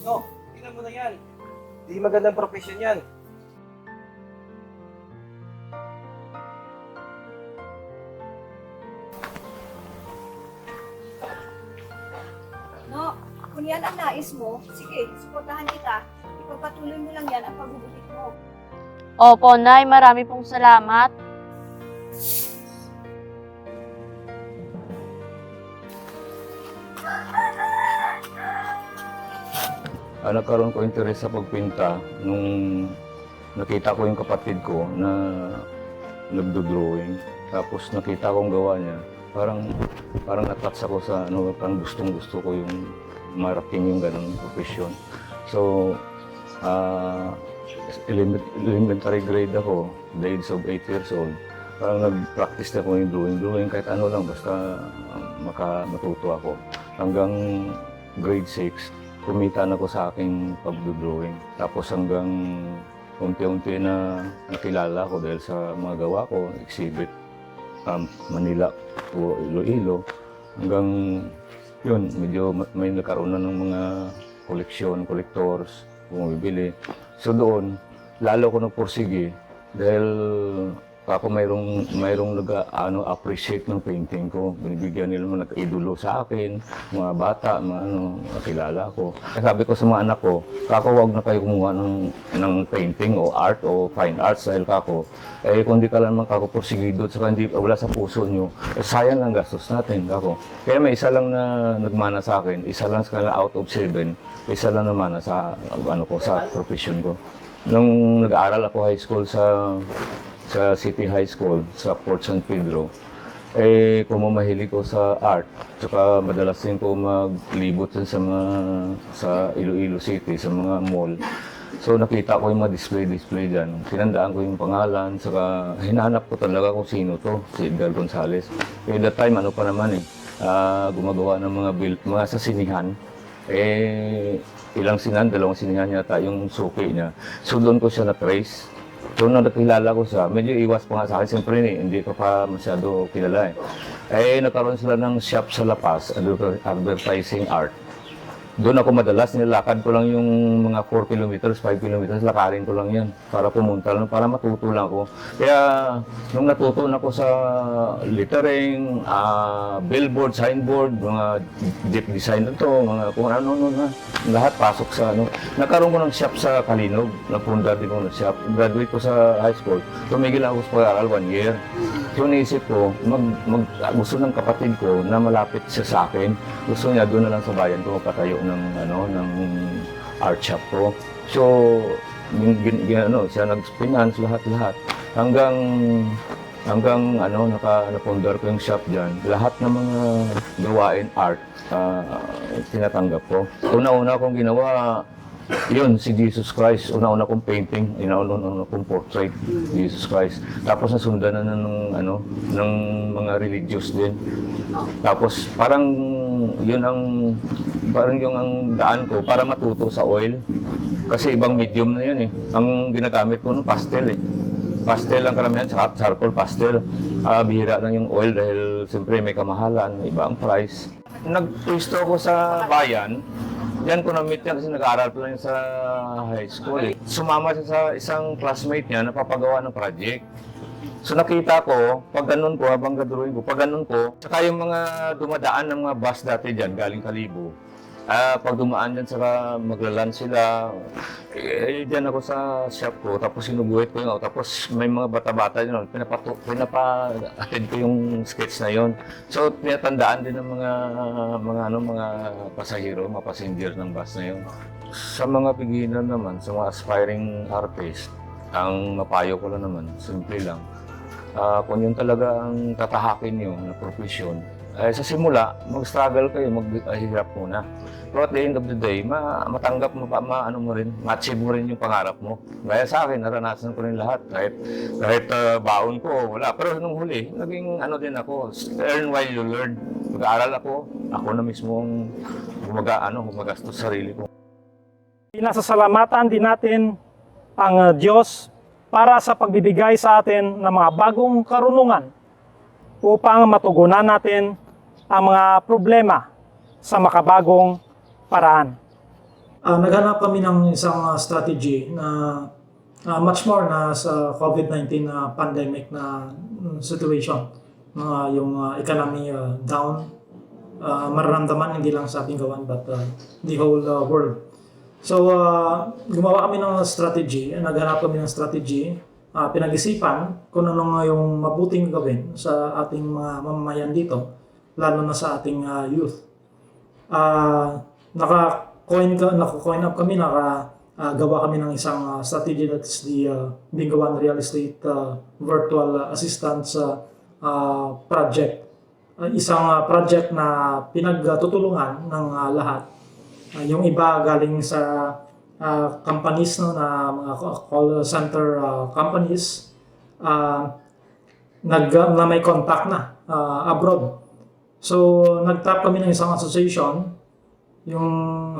No, tingnan mo na yan. Di magandang profesyon yan. No, kung yan ang nais mo, sige, suportahan kita. Ipagpatuloy mo lang yan ang pagbubukit mo. Opo, Nay. Marami pong salamat. Nagkaroon ko interes sa pagpinta nung nakita ko yung kapatid ko na nagdo-drawing. Tapos nakita kong gawa niya. Parang natouch ako sa parang gustong-gusto ko yung marating yung ganung profession. So, elementary grade ako, the age of 8 years old. Parang nag-practice na ako yung drawing kahit ano lang, basta matuto ako. Hanggang grade 6, kumita na ako sa aking pagdodrawing. Tapos hanggang unti-unti na nakilala ko dahil sa mga gawa ko, exhibit, Manila o Iloilo. Hanggang yun, medyo may nagkaroon na ng mga collectors, bumibili. So doon, lalo ko nagpursige dahil ako mayroong appreciate ng painting ko. Binibigyan nila mga nag-idolo sa akin, mga bata, nakilala ko. Kaya sabi ko sa mga anak ko, huwag na kayo kumuha ng painting o art o fine arts dahil kung di ka lang pursige doon, saka wala sa puso nyo, sayang ang gastos natin. Kaya may isa lang na nagmana sa akin, isa lang sa kanila out of 7, isa lang namana sa profession ko. Nung nag-aaral ako high school sa City High School sa Port San Pedro, kung mahilig ko sa art, tsaka madalas din ko maglibot sa Iloilo City, sa mga mall. So nakita ko yung mga display dyan. Sinandaan ko yung pangalan, saka hinahanap ko talaga kung sino to, si Edgar Gonzalez. Kaya that time, gumagawa ng mga sa sinihan. Ilang sinihan, 2 sinihan yata yung suki niya. So doon ko siya na-trace. So nung nakilala ko siya, medyo iwas pa nga sa akin. Siyempre hindi ko pa masyado kilala nagkaroon sila ng shop sa La Paz, advertising art. Doon ako madalas, nilakad ko lang yung mga 4 kilometers, 5 kilometers, lakarin ko lang yan para pumunta lang, para matuto lang ako. Kaya nung natuto na ako sa lettering, billboard, signboard, mga jeep design mga kung ano na, lahat pasok sa Nagkaroon ko ng shop sa Kalinog, napundar din ko ng shop. Graduate ko sa high school, tumigil ako sa pag-aaral 1 year. So naisip ko, gusto ng kapatid ko na malapit siya sa akin. Gusto niya doon na lang sa bayan ko magpatayo ng art shop ko. So, siya nag-finance lahat. Hanggang napundar ko yung shop diyan. Lahat ng mga gawain art, tinatanggap ko. Una-una kong ginawa, yun, si Jesus Christ. Una-una kong painting, una-una kong portrait, Jesus Christ. Tapos nasundan na ng mga religious din. Tapos parang yung ang daan ko para matuto sa oil. Kasi ibang medium na yun Ang ginagamit ko pastel Pastel ang karamihan, charcoal pastel. Bihira lang yung oil dahil siyempre may kamahalan, iba ang price. Nag-twisto ako sa bayan. Yan ko na-meet niya kasi nag-aaral pa lang sa high school Sumama siya sa isang classmate niya na papagawa ng project. So nakita ko, pag ganun ko, habang gadrawing ko, pag ganun ko, saka yung mga dumadaan ng mga bus dati dyan, galing Kalibo. Pag dumaan dyan, saka maglalan sila. Dyan ako sa shop ko, tapos sinubuhit ko yun. Tapos may mga bata-bata yun, pinapa-attend ko yung sketch na yun. So pinatandaan din ng mga pasahero, mga passenger ng bus na yun. Sa mga beginner naman, sa mga aspiring artist, ang mapayo ko lang naman, simple lang. Kung yun talaga ang tatahakin nyo na profesyon, sa simula, mag-struggle kayo, maghirap muna. Pero at the end of the day, matanggap mo pa, ma-achieve mo rin yung pangarap mo. Gaya sa akin, naranasan ko rin lahat. Kahit baon ko, wala. Pero nung huli, naging din ako, earn while you learn. Mag-aaral ako na mismo gumagastos sa sarili ko. Pinasasalamatan din natin ang Diyos para sa pagbibigay sa atin ng mga bagong karunungan upang matugunan natin ang mga problema sa makabagong paraan. naghanap kami ng isang strategy na much more na sa COVID-19 pandemic na situation. Yung economy down, mararamdaman hindi lang sa Bingawan but the whole world. So, gumawa kami ng strategy, naghanap kami ng strategy, pinag-isipan kung ano nga yung mabuting gawin sa ating mga mamamayan dito, lalo na sa ating youth. Naka-coin up kami, gawa kami ng isang strategy that is the Bingawan Real Estate Virtual Assistance Project. Isang project na pinagtutulungan ng lahat. Yung iba galing sa companies na mga call center companies na may contact na abroad. So nag-tap kami ng isang association, yung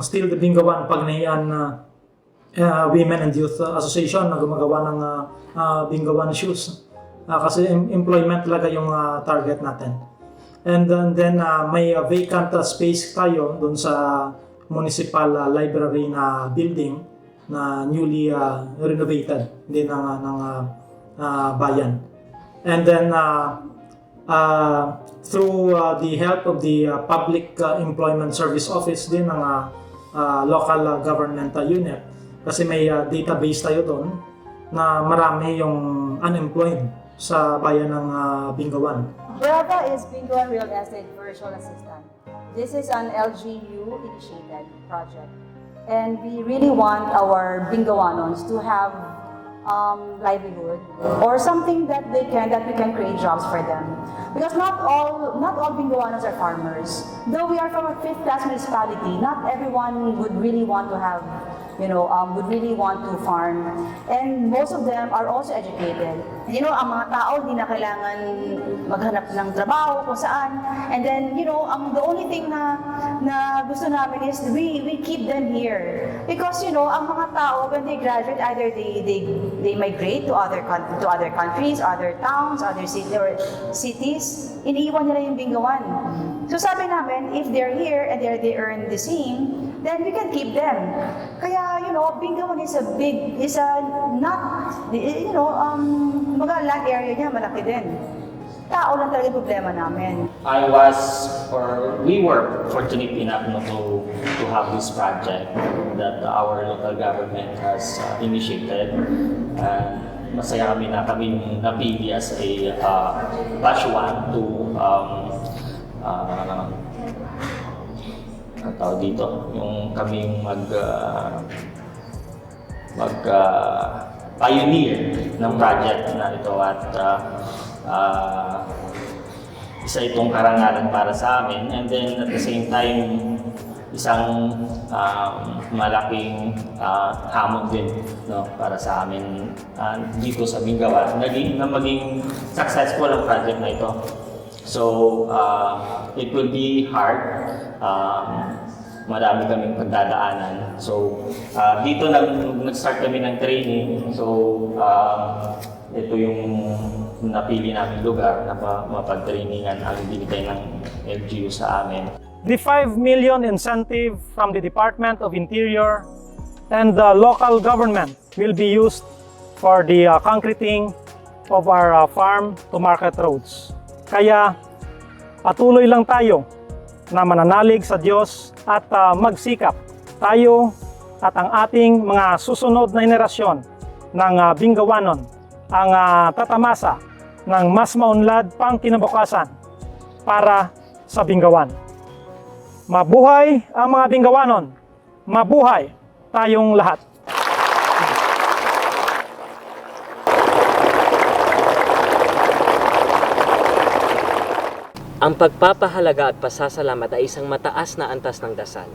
Still the Bingawan Pagnahian Women and Youth Association na gumagawa ng Bingawan shoes. Kasi employment talaga yung target natin. And then may vacant space tayo dun sa municipal library na building na newly renovated din ng bayan. And then through the help of the Public Employment Service Office din ng local government unit, kasi may database tayo doon na marami yung unemployed sa bayan ng Bingawan. Brava is Bingawan Real Estate Virtual Assistant. This is an LGU-initiated project. And we really want our Bingawanons to have livelihood or something that we can create jobs for them. Because not all Bingawanons are farmers. Though we are from a 5th class municipality, not everyone would really want to have, would really want to farm. And most of them are also educated. Ang mga tao hindi na kailangan maghanap ng trabaho kung saan. And then, the only thing na gusto namin is we keep them here. Because, ang mga tao, when they graduate, either they migrate to other countries, other towns, other cities, iniiwan nila yung Bingawan. So sabi namin, if they're here and they earn the same, then we can keep them. Kaya, Bingawan land area niya, malaki din. Tao lang talaga yung problema namin. We were fortunate enough to have this project that our local government has initiated. Masaya kami na kami napili as a batch 1 to tawag dito, yung kaming pioneer ng project na ito at isa itong karangalan para sa amin, and then at the same time isang malaking hamon din para sa amin dito sa Bingawan na maging successful ang project na ito. So it will be hard, marami kaming pagdadaanan. So dito nag-start kami ng training. So ito yung napili namin lugar na mapag-trainingan ang binigay ng LGU sa amin. The 5 million incentive from the Department of Interior and the local government will be used for the concreting of our farm to market roads. Kaya patuloy lang tayo na mananalig sa Diyos at magsikap tayo at ang ating mga susunod na henerasyon ng Bingawanon ang tatamasa ng mas maunlad pang kinabukasan para sa Bingawan. Mabuhay ang mga Bingawanon! Mabuhay tayong lahat! Ang pagpapahalaga at pasasalamat ay isang mataas na antas ng dasal.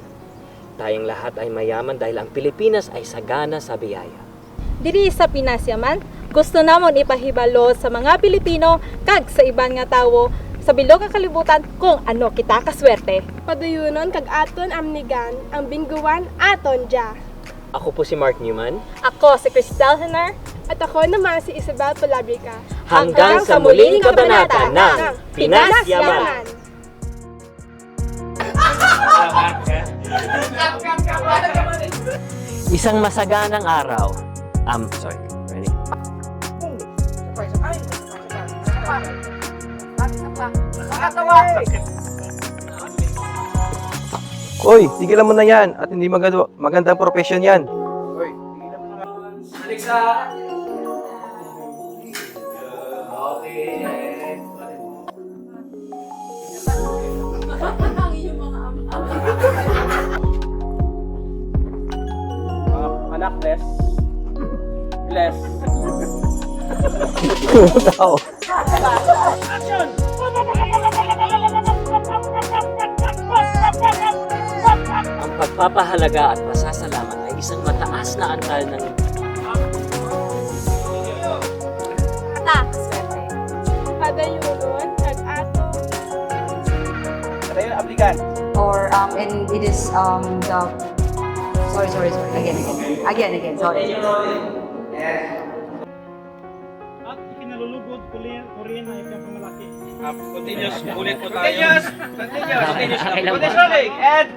Tayong lahat ay mayaman dahil ang Pilipinas ay sagana sa biyaya. Diri sa Pinas yaman, gusto namon ipahibalo sa mga Pilipino kag sa iban nga tawo sa bilog nga kalibutan kung ano kita kaswerte. Paduyunon kag aton amnigan ang Bingawan aton dia. Ako po si Mark Newman. Ako si Cristel Henner. At ako naman si Isabel Palabrica. Hanggang sa muling kabanata ng Pinas Yaman! Yaman! Isang masaganang araw. Sorry. Ready? Uy, tigilan mo na yan at hindi magandang profession yan. Anak, bless. Bless. Tao. Ang pagpapahalaga at pasasalamat ay isang mataas na antal ng Padayuron, kag-ato. Ano yun, applicant? Or, and it is, the, sorry, again, sorry. At ikinalulugod Korean na ipang malaki. Continuous, ulit po tayo. Continuous. Continuous. And